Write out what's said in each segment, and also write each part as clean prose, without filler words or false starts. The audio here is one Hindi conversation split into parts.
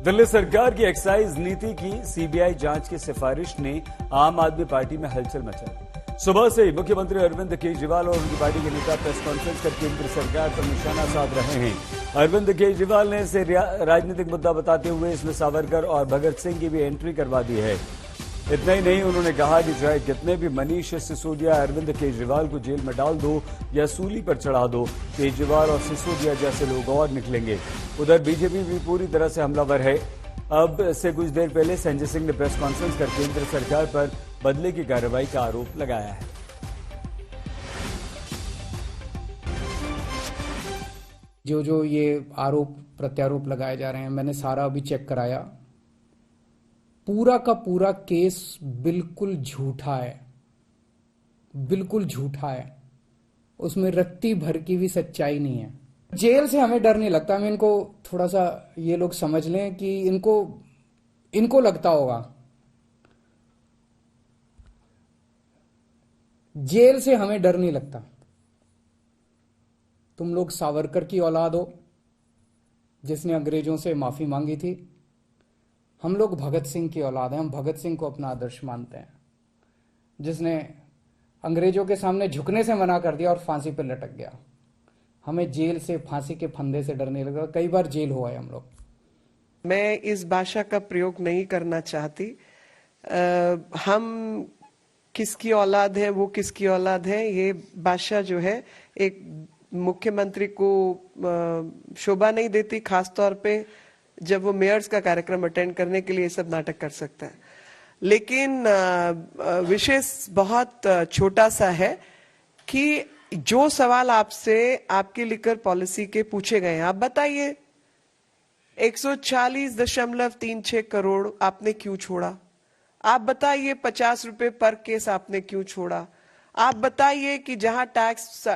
दिल्ली सरकार की एक्साइज नीति की सीबीआई जांच की सिफारिश ने आम आदमी पार्टी में हलचल मचा दी। सुबह से ही मुख्यमंत्री अरविंद केजरीवाल और उनकी पार्टी के नेता प्रेस कॉन्फ्रेंस कर केंद्र सरकार पर निशाना साध रहे हैं। अरविंद केजरीवाल ने इसे राजनीतिक मुद्दा बताते हुए इसमें सावरकर और भगत सिंह की भी एंट्री करवा दी है। इतना ही नहीं, उन्होंने कहा कि चाहे कितने भी मनीष सिसोदिया अरविंद केजरीवाल को जेल में डाल दो या सूली पर चढ़ा दो, केजरीवाल और सिसोदिया जैसे लोग और निकलेंगे। उधर बीजेपी भी पूरी तरह से हमलावर है। अब से कुछ देर पहले संजय सिंह ने प्रेस कॉन्फ्रेंस कर केंद्र सरकार पर बदले की कार्रवाई का आरोप लगाया है। जो ये आरोप प्रत्यारोप लगाए जा रहे हैं, मैंने सारा अभी चेक कराया। पूरा का पूरा केस बिल्कुल झूठा है, बिल्कुल झूठा है। उसमें रत्ती भर की भी सच्चाई नहीं है। जेल से हमें डर नहीं लगता। हमें इनको थोड़ा सा ये लोग समझ लें कि इनको लगता होगा जेल से हमें डर नहीं लगता। तुम लोग सावरकर की औलाद हो जिसने अंग्रेजों से माफी मांगी थी। हम लोग भगत सिंह की औलाद हैं। हम भगत सिंह को अपना आदर्श मानते हैं, जिसने अंग्रेजों के सामने झुकने से मना कर दिया और फांसी पर लटक गया। हमें जेल से, फांसी के फंदे से डर नहीं लगता। कई बार जेल हुआ है हम लोग। मैं इस भाषा का प्रयोग नहीं करना चाहती। हम किसकी औलाद है, वो किसकी औलाद है, ये भाषा जो है एक मुख्यमंत्री को शोभा नहीं देती, खासतौर पे जब वो मेयर्स का कार्यक्रम अटेंड करने के लिए सब नाटक कर सकता है। लेकिन विशेष बहुत छोटा सा है कि जो सवाल आपसे आपकी लिकर पॉलिसी के पूछे गए हैं, आप बताइए 140.36 करोड़ आपने क्यों छोड़ा? आप बताइए 50 रुपए पर केस आपने क्यों छोड़ा? आप बताइए कि जहां टैक्स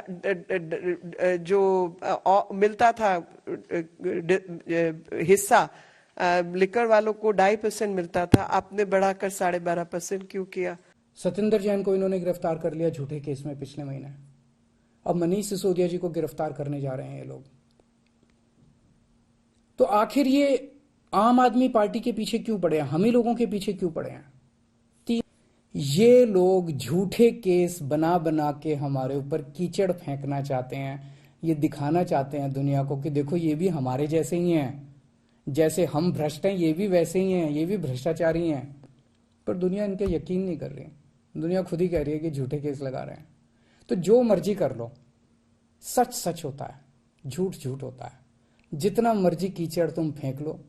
जो मिलता था हिस्सा लिकर वालों को 2.5% मिलता था, आपने बढ़ाकर 12.5% क्यों किया? सत्येंद्र जैन को इन्होंने गिरफ्तार कर लिया झूठे केस में पिछले महीने। अब मनीष सिसोदिया जी को गिरफ्तार करने जा रहे हैं ये लोग। तो आखिर ये आम आदमी पार्टी के पीछे क्यों पड़े हैं? हम ही लोगों के पीछे क्यों पड़े हैं? ये लोग झूठे केस बना बना के हमारे ऊपर कीचड़ फेंकना चाहते हैं। ये दिखाना चाहते हैं दुनिया को कि देखो ये भी हमारे जैसे ही हैं, जैसे हम भ्रष्ट हैं ये भी वैसे ही हैं, ये भी भ्रष्टाचारी हैं। पर दुनिया इनके यकीन नहीं कर रही। दुनिया खुद ही कह रही है कि झूठे केस लगा रहे हैं। तो जो मर्जी कर लो, सच सच होता है, झूठ झूठ होता है। जितना मर्जी कीचड़ तुम फेंक लो,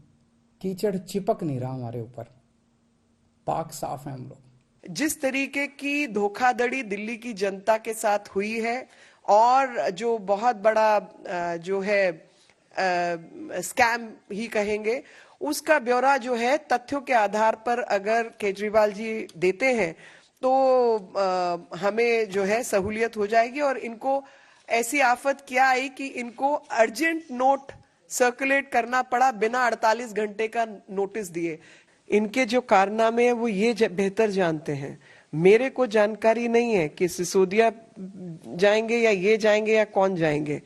कीचड़ चिपक नहीं रहा हमारे ऊपर। पाक साफ है हम लोग। जिस तरीके की धोखाधड़ी दिल्ली की जनता के साथ हुई है और जो बहुत बड़ा जो है स्कैम ही कहेंगे, उसका ब्यौरा जो है तथ्यों के आधार पर अगर केजरीवाल जी देते हैं तो हमें जो है सहूलियत हो जाएगी। और इनको ऐसी आफत क्या आई कि इनको अर्जेंट नोट सर्कुलेट करना पड़ा बिना 48 घंटे का नोटिस दिए। इनके जो कारनामे हैं वो ये बेहतर जानते हैं। मेरे को जानकारी नहीं है कि सिसोदिया जाएंगे या ये जाएंगे या कौन जाएंगे,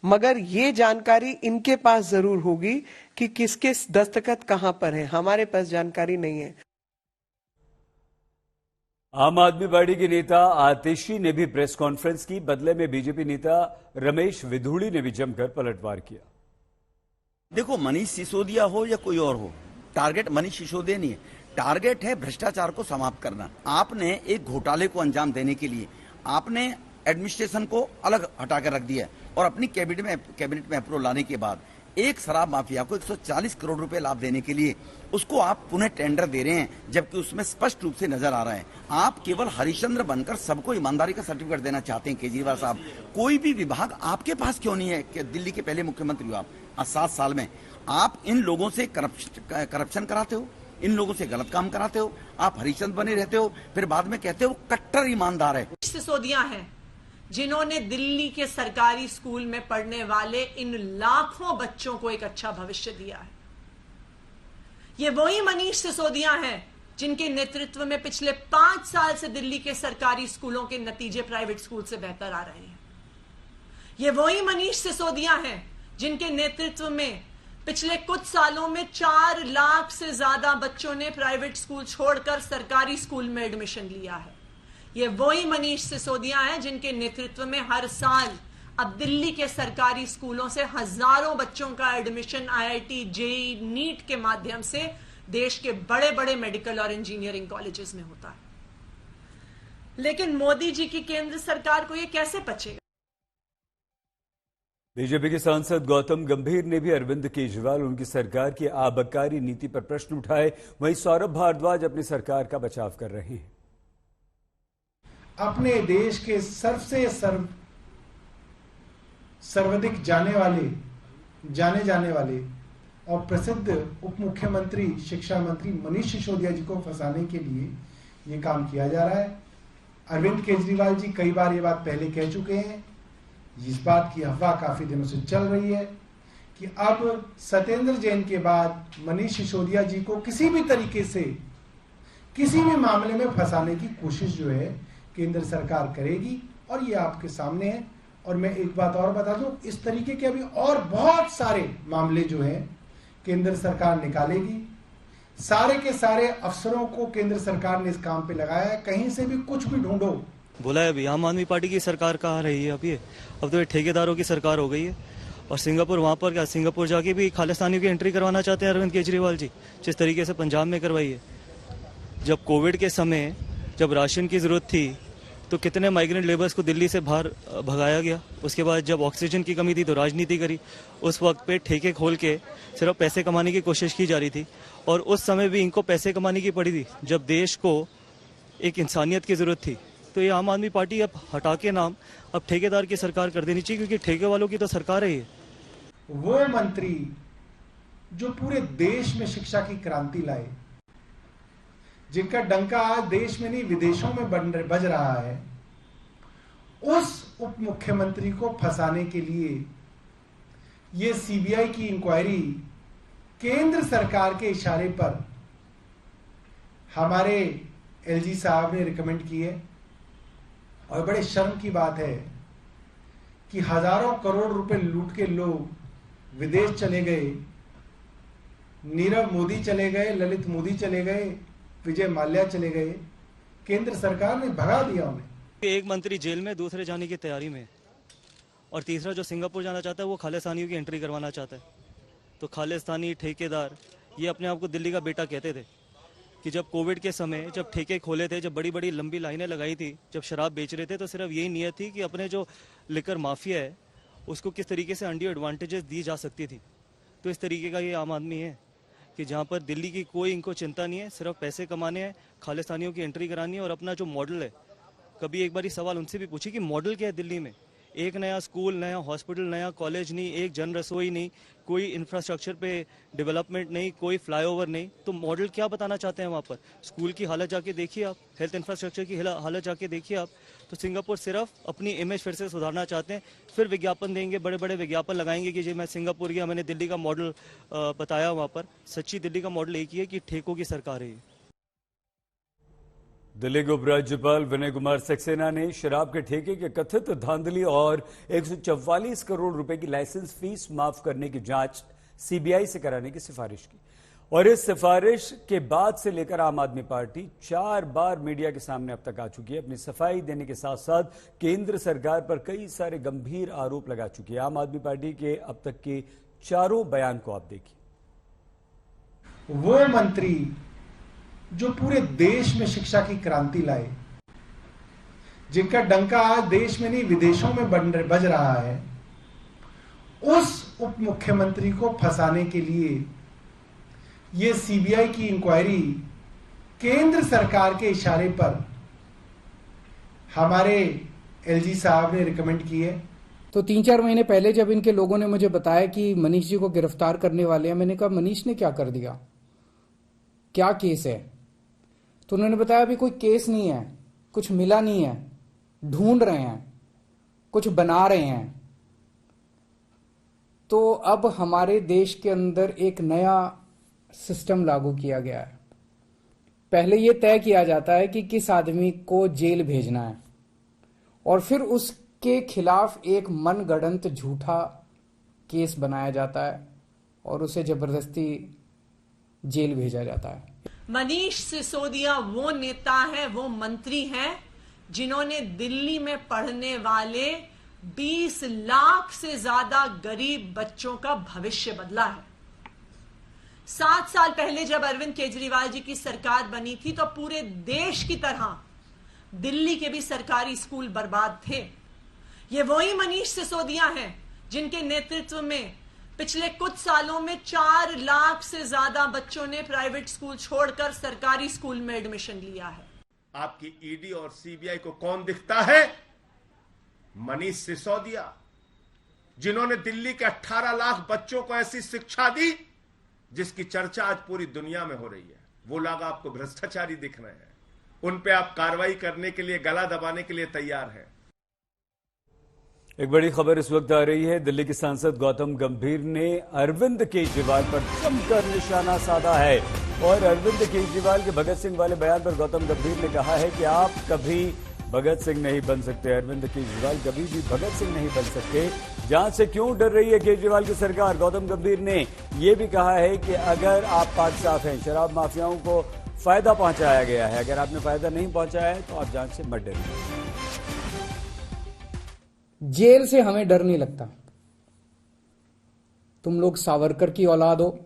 मगर ये जानकारी इनके पास जरूर होगी कि किसके दस्तखत कहां पर है। हमारे पास जानकारी नहीं है। आम आदमी पार्टी के नेता आतिशी ने भी प्रेस कॉन्फ्रेंस की। बदले में बीजेपी नेता रमेश विधूड़ी ने भी जमकर पलटवार किया। देखो, मनीष सिसोदिया हो या कोई और हो, टारगेट मनीष सिसोदिया नहीं है, टारगेट है भ्रष्टाचार को समाप्त करना। आपने एक घोटाले को अंजाम देने के लिए आपने एडमिनिस्ट्रेशन को अलग हटा कर रख दिया और अपनी कैबिनेट में अप्रूवल लाने के बाद एक शराब माफिया को 140 करोड़ रुपए लाभ देने के लिए उसको आप पुनः टेंडर दे रहे हैं, जबकि उसमें स्पष्ट रूप से नजर आ रहा है आप केवल हरिश्चंद्र बनकर सबको ईमानदारी का सर्टिफिकेट देना चाहते हैं। केजरीवाल साहब, कोई भी विभाग आपके पास क्यों नहीं है कि दिल्ली के पहले मुख्यमंत्री हो आप, 7 साल में आप इन लोगों से करप्शन कराते हो, इन लोगों से गलत काम कराते हो, आप हरिश्चंद्र बने रहते हो, फिर बाद में कहते हो कट्टर ईमानदार है। सिसोदिया हैं जिन्होंने दिल्ली के सरकारी स्कूल में पढ़ने वाले इन लाखों बच्चों को एक अच्छा भविष्य दिया है। ये वही मनीष सिसोदिया हैं जिनके नेतृत्व में पिछले 5 साल से दिल्ली के सरकारी स्कूलों के नतीजे प्राइवेट स्कूल से बेहतर आ रहे हैं। ये वही मनीष सिसोदिया हैं जिनके नेतृत्व में पिछले कुछ सालों में 4 लाख से ज्यादा बच्चों ने प्राइवेट स्कूल छोड़कर सरकारी स्कूल में एडमिशन लिया है। ये वही मनीष सिसोदिया हैं जिनके नेतृत्व में हर साल अब दिल्ली के सरकारी स्कूलों से हजारों बच्चों का एडमिशन आईआईटी, जेईई, नीट के माध्यम से देश के बड़े बड़े मेडिकल और इंजीनियरिंग कॉलेजेस में होता है। लेकिन मोदी जी की केंद्र सरकार को यह कैसे पचेगा? बीजेपी के सांसद गौतम गंभीर ने भी अरविंद केजरीवाल और उनकी सरकार की आबकारी नीति पर प्रश्न उठाए। वहीं सौरभ भारद्वाज अपनी सरकार का बचाव कर रहे हैं। अपने देश के सर्वाधिक जाने जाने वाले और प्रसिद्ध उप मुख्यमंत्री, शिक्षा मंत्री मनीष सिसोदिया जी को फंसाने के लिए ये काम किया जा रहा है। अरविंद केजरीवाल जी कई बार ये बात पहले कह चुके हैं। इस बात की अफवाह काफी दिनों से चल रही है कि अब सत्येंद्र जैन के बाद मनीष सिसोदिया जी को किसी भी तरीके से किसी भी मामले में फंसाने की कोशिश जो है केंद्र सरकार करेगी, और ये आपके सामने है। और मैं एक बात और बता दूं, इस तरीके के अभी और बहुत सारे मामले जो हैं केंद्र सरकार निकालेगी। सारे के सारे अफसरों को केंद्र सरकार ने इस काम पे लगाया है। कहीं से भी कुछ भी ढूंढो। बोला है अभी आम आदमी पार्टी की सरकार कहाँ रही है अब तो ये ठेकेदारों की सरकार हो गई है। और सिंगापुर, वहां पर क्या, सिंगापुर जाके भी खालिस्तानियों की एंट्री करवाना चाहते हैं अरविंद केजरीवाल जी, जिस तरीके से पंजाब में करवाई है। जब कोविड के समय जब राशन की जरूरत थी तो कितने माइग्रेंट लेबर्स को दिल्ली से बाहर भगाया गया। उसके बाद जब ऑक्सीजन की कमी थी तो राजनीति करी। उस वक्त पे ठेके खोल के सिर्फ पैसे कमाने की कोशिश की जा रही थी, और उस समय भी इनको पैसे कमाने की पड़ी थी जब देश को एक इंसानियत की जरूरत थी। तो ये आम आदमी पार्टी अब हटा के नाम अब ठेकेदार की सरकार कर देनी चाहिए, क्योंकि ठेके वालों की तो सरकार है ये। वो मंत्री जो पूरे देश में शिक्षा की क्रांति लाए, जिनका डंका आज देश में नहीं विदेशों में बज रहा है, उस उप मुख्यमंत्री को फंसाने के लिए ये सीबीआई की इंक्वायरी केंद्र सरकार के इशारे पर हमारे एलजी साहब ने रिकमेंड की है। और बड़े शर्म की बात है कि हजारों करोड़ रुपए लूट के लोग विदेश चले गए। नीरव मोदी चले गए, ललित मोदी चले गए, विजय माल्या चले गए। केंद्र सरकार ने भगा दिया उन्हें। एक मंत्री जेल में, दूसरे जाने की तैयारी में, और तीसरा जो सिंगापुर जाना चाहता है वो खालिस्तानियों की एंट्री करवाना चाहता है। तो खालिस्तानी ठेकेदार ये अपने आप को दिल्ली का बेटा कहते थे कि जब कोविड के समय जब ठेके खोले थे, जब बड़ी बड़ी लंबी लाइनें लगाई थी, जब शराब बेच रहे थे, तो सिर्फ यही नीयत थी कि अपने जो लिकर माफिया है उसको किस तरीके से अनड्यू एडवांटेजेस दी जा सकती थी। तो इस तरीके का ये आम आदमी है कि जहाँ पर दिल्ली की कोई इनको चिंता नहीं है, सिर्फ पैसे कमाने हैं, खालिस्तानियों की एंट्री करानी है। और अपना जो मॉडल है, कभी एक बार सवाल उनसे भी पूछिए कि मॉडल क्या है दिल्ली में। एक नया स्कूल, नया हॉस्पिटल, नया कॉलेज नहीं, एक जन रसोई नहीं, कोई इंफ्रास्ट्रक्चर पे डेवलपमेंट नहीं, कोई फ्लाईओवर नहीं। तो मॉडल क्या बताना चाहते हैं वहाँ पर? स्कूल की हालत जाके देखिए आप, हेल्थ इंफ्रास्ट्रक्चर की हालत जाके देखिए आप। तो सिंगापुर सिर्फ अपनी इमेज फिर से सुधारना चाहते हैं, फिर विज्ञापन देंगे, बड़े बड़े विज्ञापन लगाएंगे कि जी मैं सिंगापुर गया, मैंने दिल्ली का मॉडल बताया वहाँ पर। सच्ची दिल्ली का मॉडल एक ही है कि ठेकों की सरकार है। दिल्ली के उपराज्यपाल विनय कुमार सक्सेना ने शराब के ठेके के कथित धांधली और 144 करोड़ रुपए की लाइसेंस फीस माफ करने की जांच सीबीआई से कराने की सिफारिश की। और इस सिफारिश के बाद से लेकर आम आदमी पार्टी 4 बार मीडिया के सामने अब तक आ चुकी है। अपनी सफाई देने के साथ साथ केंद्र सरकार पर कई सारे गंभीर आरोप लगा चुकी है। आम आदमी पार्टी के अब तक के 4 बयान को आप देखिए। वो मंत्री जो पूरे देश में शिक्षा की क्रांति लाए, जिनका डंका आज देश में नहीं विदेशों में बज रहा है, उस उप मुख्यमंत्री को फंसाने के लिए ये सीबीआई की इंक्वायरी केंद्र सरकार के इशारे पर हमारे एलजी साहब ने रिकमेंड की है। तो 3-4 महीने पहले जब इनके लोगों ने मुझे बताया कि मनीष जी को गिरफ्तार करने वाले हैं, मैंने कहा मनीष ने क्या कर दिया, क्या केस है? तो उन्होंने बताया अभी कोई केस नहीं है, कुछ मिला नहीं है, ढूंढ रहे हैं, कुछ बना रहे हैं। तो अब हमारे देश के अंदर एक नया सिस्टम लागू किया गया है। पहले यह तय किया जाता है कि किस आदमी को जेल भेजना है, और फिर उसके खिलाफ एक मनगढ़ंत झूठा केस बनाया जाता है, और उसे जबरदस्ती जेल भेजा जाता है। मनीष सिसोदिया वो नेता है, वो मंत्री हैं जिन्होंने दिल्ली में पढ़ने वाले 20 लाख से ज्यादा गरीब बच्चों का भविष्य बदला है। 7 साल पहले जब अरविंद केजरीवाल जी की सरकार बनी थी तो पूरे देश की तरह दिल्ली के भी सरकारी स्कूल बर्बाद थे। ये वही मनीष सिसोदिया हैं जिनके नेतृत्व में पिछले कुछ सालों में 4 लाख से ज्यादा बच्चों ने प्राइवेट स्कूल छोड़कर सरकारी स्कूल में एडमिशन लिया है। आपकी ईडी और सीबीआई को कौन दिखता है? मनीष सिसोदिया, जिन्होंने दिल्ली के 18 लाख बच्चों को ऐसी शिक्षा दी जिसकी चर्चा आज पूरी दुनिया में हो रही है। वो लोग आपको भ्रष्टाचारी दिख रहे हैं, उन पे आप कार्रवाई करने के लिए, गला दबाने के लिए तैयार हैं। एक बड़ी खबर इस वक्त आ रही है। दिल्ली के सांसद गौतम गंभीर ने अरविंद केजरीवाल पर जमकर निशाना साधा है और अरविंद केजरीवाल के भगत सिंह वाले बयान पर गौतम गंभीर ने कहा है कि आप कभी भगत सिंह नहीं बन सकते, अरविंद केजरीवाल कभी भी भगत सिंह नहीं बन सकते। जांच से क्यों डर रही है केजरीवाल की सरकार? गौतम गंभीर ने यह भी कहा है कि अगर आप पाक साफ हैं, शराब माफियाओं को फायदा पहुंचाया गया है, अगर आपने फायदा नहीं पहुंचाया है तो आप जांच से मत डरिए। जेल से हमें डर नहीं लगता। तुम लोग सावरकर की औलाद हो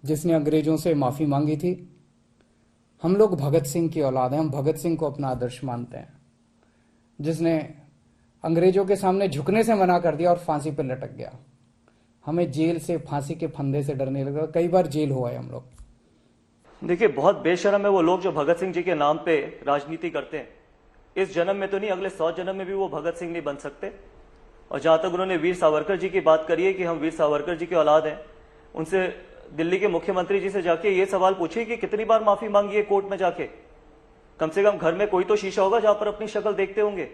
जिसने अंग्रेजों से माफी मांगी थी। हम लोग भगत सिंह की औलाद हैं। हम भगत सिंह को अपना आदर्श मानते हैं, जिसने अंग्रेजों के सामने झुकने से मना कर दिया और फांसी पर लटक गया। हमें जेल से, फांसी के फंदे से डर नहीं लगता। कई बार जेल हुआ है हम लोग। देखिए, बहुत बेशर्म है वो लोग जो भगत सिंह जी के नाम पे राजनीति करते हैं। इस जन्म में तो नहीं, अगले 100 जन्म में भी वो भगत सिंह नहीं बन सकते। और जहां तक उन्होंने वीर सावरकर जी की बात करी है कि हम वीर सावरकर जी की औलाद हैं, उनसे दिल्ली के मुख्यमंत्री जी से जाके ये सवाल पूछिए कि कितनी बार माफी मांगी है कोर्ट में जाके। कम से कम घर में कोई तो शीशा होगा जहां पर अपनी शक्ल देखते होंगे।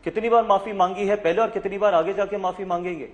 कितनी बार माफी मांगी है पहले और कितनी बार आगे जाके माफी मांगेंगे।